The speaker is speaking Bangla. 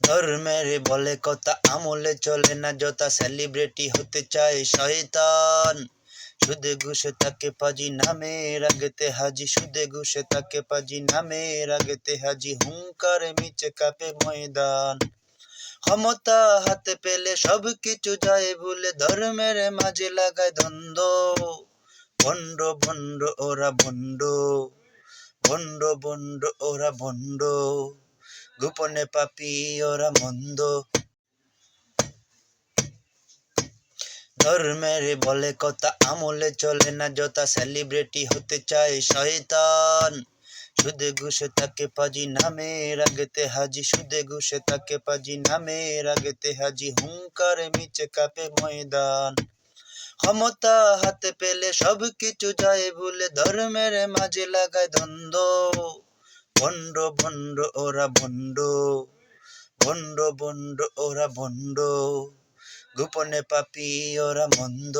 ধর্মের বলে কথা আমলে চলে না যথা সেলিব্রিটি হতে চায় শয়তান সুদে ঘুষে তাকে পাজি নামের আগেতে হাজি সুদে ঘুষে তাকে পাজি নামের আগেতে হাজি হুঙ্কারে মিচে কাপে ময়দান ক্ষমতা হাতে পেলে সব কিছু যায় ভুলে ধর্মের মাঝে লাগায় দ্বন্দ্ব ভণ্ড ভণ্ড ওরা ভণ্ড ভণ্ড ভণ্ড ওরা ভণ্ড গোপনে পাপী ওরা মন্দ ধর্মের বলে কথা আমলে চলে না যথা সেলিব্রিটি হতে চায় শয়তান সুদে ঘুষে তাকে পাজি নামের আগেতে হাজি সুদে ঘুষে তাকে পাজি নামের আগেতে হাজি হুঙ্কারে মিচে কাপে ময়দান ক্ষমতা হাতে পেলে সব কিছু যায় ভুলে ধর্মের মাঝে লাগায় দ্বন্দ্ব ভণ্ড ভণ্ড ওরা ভণ্ড ভণ্ড ভণ্ড ওরা ভণ্ড গোপনে পাপী ওরা মন্দ